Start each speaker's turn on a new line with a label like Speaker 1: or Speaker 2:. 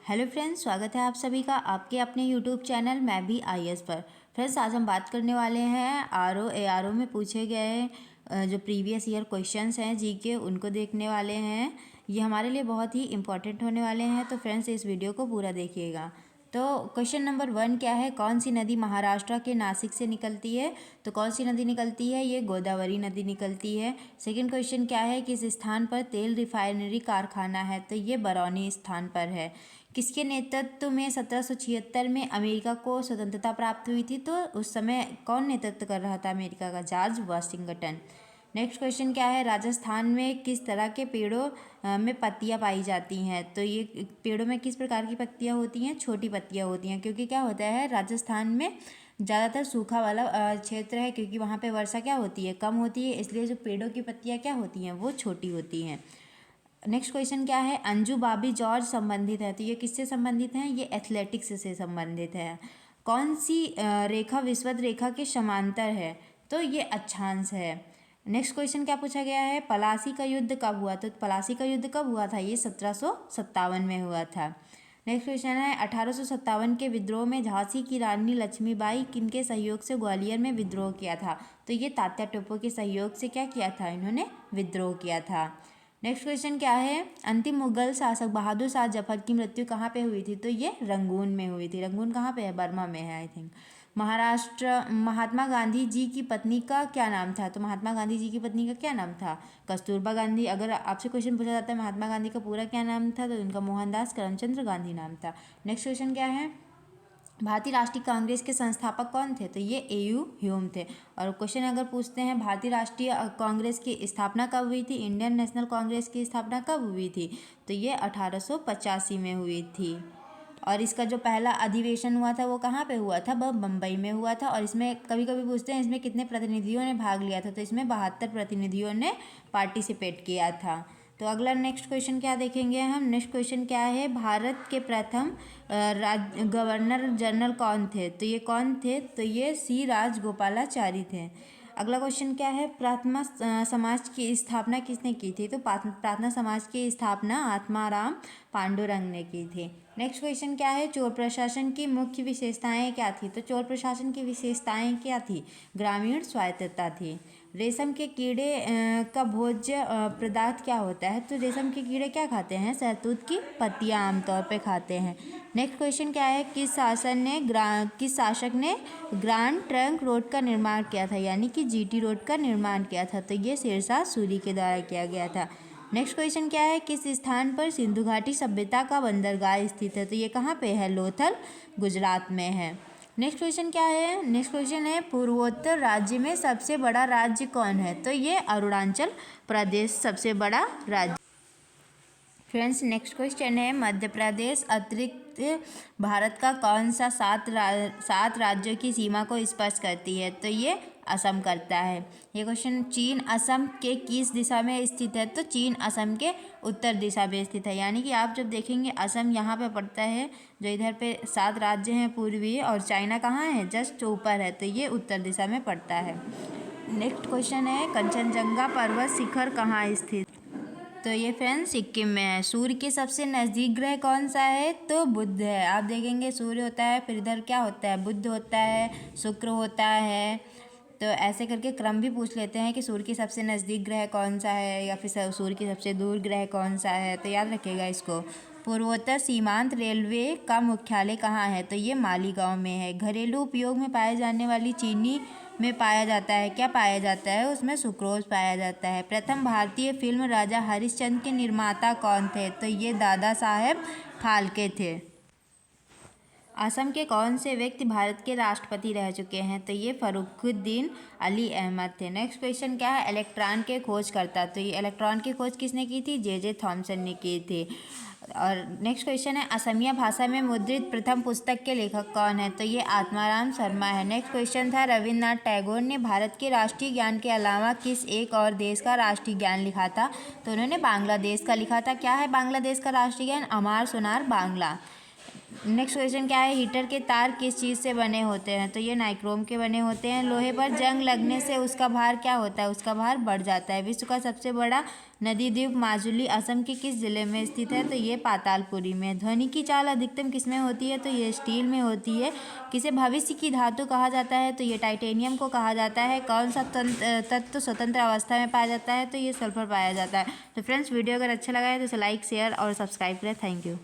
Speaker 1: Hello friends, स्वागत है आप सभी का आपके अपने यूट्यूब चैनल मैं भी आईएएस पर। फ्रेंड्स, आज हम बात करने वाले हैं आरओ एआरओ में पूछे गए जो प्रीवियस ईयर क्वेश्चंस हैं जीके उनको देखने वाले हैं। ये हमारे लिए बहुत ही इंपॉर्टेंट होने वाले हैं, तो फ्रेंड्स इस वीडियो को पूरा देखिएगा। तो क्वेश्चन नंबर 1 क्या है, कौन सी नदी महाराष्ट्र के नासिक से निकलती है? तो कौन सी नदी निकलती है? ये गोदावरी नदी निकलती है। सेकंड क्वेश्चन क्या है, किस स्थान पर तेल रिफाइनरी कारखाना है? तो ये बरौनी स्थान पर है। किसके नेतृत्व में 1776 में अमेरिका को स्वतंत्रता प्राप्त हुई थी? तो उस समय कौन नेतृत्व कर रहा था अमेरिका का? George Washington. नेक्स्ट क्वेश्चन क्या है, राजस्थान में किस तरह के पेड़ों में पत्तियां पाई जाती हैं? तो ये पेड़ों में किस प्रकार की पत्तियां होती हैं? छोटी पत्तियां होती हैं, क्योंकि क्या होता है राजस्थान में ज़्यादातर सूखा वाला क्षेत्र है, क्योंकि वहाँ पे वर्षा क्या होती है, कम होती है, इसलिए जो पेड़ों की पत्तियां क्या होती हैं वो छोटी होती हैं। नेक्स्ट क्वेश्चन क्या है, अंजू बॉबी जॉर्ज संबंधित है? तो ये किससे संबंधित हैं? ये एथलेटिक्स से संबंधित है। कौन सी रेखा विषुवत रेखा के समांतर है? तो ये अक्षांश है। नेक्स्ट क्वेश्चन क्या पूछा गया है, पलासी का युद्ध कब हुआ? तो पलासी का युद्ध कब हुआ था? ये 1757 में हुआ था। नेक्स्ट क्वेश्चन है, 1857 के विद्रोह में झांसी की रानी लक्ष्मीबाई किनके सहयोग से ग्वालियर में विद्रोह किया था? तो ये तात्या टोपे के सहयोग से क्या किया था, इन्होंने विद्रोह किया था। नेक्स्ट क्वेश्चन क्या है, अंतिम मुगल शासक बहादुर शाह जफर की मृत्यु कहाँ पे हुई थी? तो ये रंगून में हुई थी। रंगून कहाँ पे है? बर्मा में है आई थिंक। महाराष्ट्र महात्मा गांधी जी की पत्नी का क्या नाम था? तो महात्मा गांधी जी की पत्नी का क्या नाम था? कस्तूरबा गांधी। अगर आपसे क्वेश्चन पूछा जाता है महात्मा गांधी का पूरा क्या नाम था, तो उनका मोहनदास करमचंद गांधी नाम था। नेक्स्ट क्वेश्चन क्या है, भारतीय राष्ट्रीय कांग्रेस के संस्थापक कौन थे? तो ये एयू ह्यूम थे। और क्वेश्चन अगर पूछते हैं भारतीय राष्ट्रीय कांग्रेस की स्थापना कब हुई थी, इंडियन नेशनल कांग्रेस की स्थापना कब हुई थी? तो ये 1885 में हुई थी। और इसका जो पहला अधिवेशन हुआ था वो कहाँ पे हुआ था? वह बम्बई में हुआ था। और इसमें कभी कभी पूछते हैं इसमें कितने प्रतिनिधियों ने भाग लिया था? तो इसमें 72 प्रतिनिधियों ने पार्टिसिपेट किया था। तो अगला नेक्स्ट क्वेश्चन क्या देखेंगे हम, नेक्स्ट क्वेश्चन क्या है, भारत के प्रथम गवर्नर जनरल कौन थे? तो ये कौन थे? तो ये सी राजगोपालाचारी थे। अगला क्वेश्चन क्या है, प्रार्थना समाज की स्थापना किसने की थी? तो प्रार्थना समाज की स्थापना आत्माराम पांडुरंग ने की थी। नेक्स्ट क्वेश्चन क्या है, चोर प्रशासन की मुख्य विशेषताएं क्या थी? तो चोर प्रशासन की विशेषताएं क्या थी? ग्रामीण स्वायत्तता थी। रेशम के कीड़े का भोज्य पदार्थ क्या होता है? तो रेशम के कीड़े क्या खाते हैं? शहतूत की पत्तियां आमतौर पे खाते हैं। नेक्स्ट क्वेश्चन क्या है, किस शासक ने ग्रांड ट्रंक रोड का निर्माण किया था, यानी कि जीटी रोड का निर्माण किया था? तो ये शेरशाह सूरी के द्वारा किया गया था। नेक्स्ट क्वेश्चन क्या है, किस स्थान पर सिंधु घाटी सभ्यता का बंदरगाह स्थित है? तो ये कहाँ पे है? लोथल, गुजरात में है। नेक्स्ट क्वेश्चन क्या है, नेक्स्ट क्वेश्चन है, पूर्वोत्तर राज्य में सबसे बड़ा राज्य कौन है? तो ये अरुणाचल प्रदेश सबसे बड़ा राज्य। फ्रेंड्स, नेक्स्ट क्वेश्चन है, मध्य प्रदेश अतिरिक्त भारत का कौन सा 7 राज्यों की सीमा को स्पर्श करती है? तो ये असम करता है। ये क्वेश्चन, चीन असम के किस दिशा में स्थित है? तो चीन असम के उत्तर दिशा में स्थित है, यानी कि आप जब देखेंगे असम यहाँ पे पड़ता है, जो इधर पे 7 राज्य हैं पूर्वी, और चाइना कहाँ है? जस्ट ऊपर है, तो ये उत्तर दिशा में पड़ता है। नेक्स्ट क्वेश्चन है, कंचनजंगा पर्वत शिखर कहाँ स्थित? तो ये फ्रेंड्स सिक्किम में है। सूर्य के सबसे नज़दीक ग्रह कौन सा है? तो बुध है। आप देखेंगे सूर्य होता है, फिर इधर क्या होता है? बुध होता है, शुक्र होता है। तो ऐसे करके क्रम भी पूछ लेते हैं कि सूर्य के सबसे नज़दीक ग्रह कौन सा है, या फिर सूर्य के सबसे दूर ग्रह कौन सा है। तो याद रखिएगा इसको। पूर्वोत्तर सीमांत रेलवे का मुख्यालय कहाँ है? तो ये मालीगांव में है। घरेलू उपयोग में पाए जाने वाली चीनी में पाया जाता है, क्या पाया जाता है? उसमें सुक्रोज पाया जाता है। प्रथम भारतीय फिल्म राजा हरिश्चंद्र के निर्माता कौन थे? तो ये दादा साहेब फाल्के थे। असम के कौन से व्यक्ति भारत के राष्ट्रपति रह चुके हैं? तो ये फरुखुद्दीन अली अहमद थे। नेक्स्ट क्वेश्चन क्या है, इलेक्ट्रॉन के खोजकर्ता? तो ये इलेक्ट्रॉन की खोज किसने की थी? जे थॉमसन ने की थी। और नेक्स्ट क्वेश्चन है, असमिया भाषा में मुद्रित प्रथम पुस्तक के लेखक कौन है? तो ये आत्माराम शर्मा है। नेक्स्ट क्वेश्चन था, रविन्द्रनाथ टैगोर ने भारत के राष्ट्रीय ज्ञान के अलावा किस एक और देश का राष्ट्रीय ज्ञान लिखा था? तो उन्होंने बांग्लादेश का लिखा था। क्या है बांग्लादेश का राष्ट्रीय ज्ञान? अमार सोनार बांग्ला। नेक्स्ट क्वेश्चन क्या है, हीटर के तार किस चीज़ से बने होते हैं? तो ये नाइक्रोम के बने होते हैं। लोहे पर जंग लगने से उसका भार क्या होता है? उसका भार बढ़ जाता है। विश्व का सबसे बड़ा नदी द्वीप माजुली असम के किस जिले में स्थित है? तो ये पातालपुरी में। ध्वनि की चाल अधिकतम किस में होती है? तो ये स्टील में होती है। किसे भविष्य की धातु कहा जाता है? तो ये टाइटेनियम को कहा जाता है। कौन सा तत्व स्वतंत्र अवस्था में पाया जाता है? तो ये सल्फर पाया जाता है। तो फ्रेंड्स, वीडियो अगर अच्छा लगा है तो इसे लाइक, शेयर और सब्सक्राइब करें। Thank you.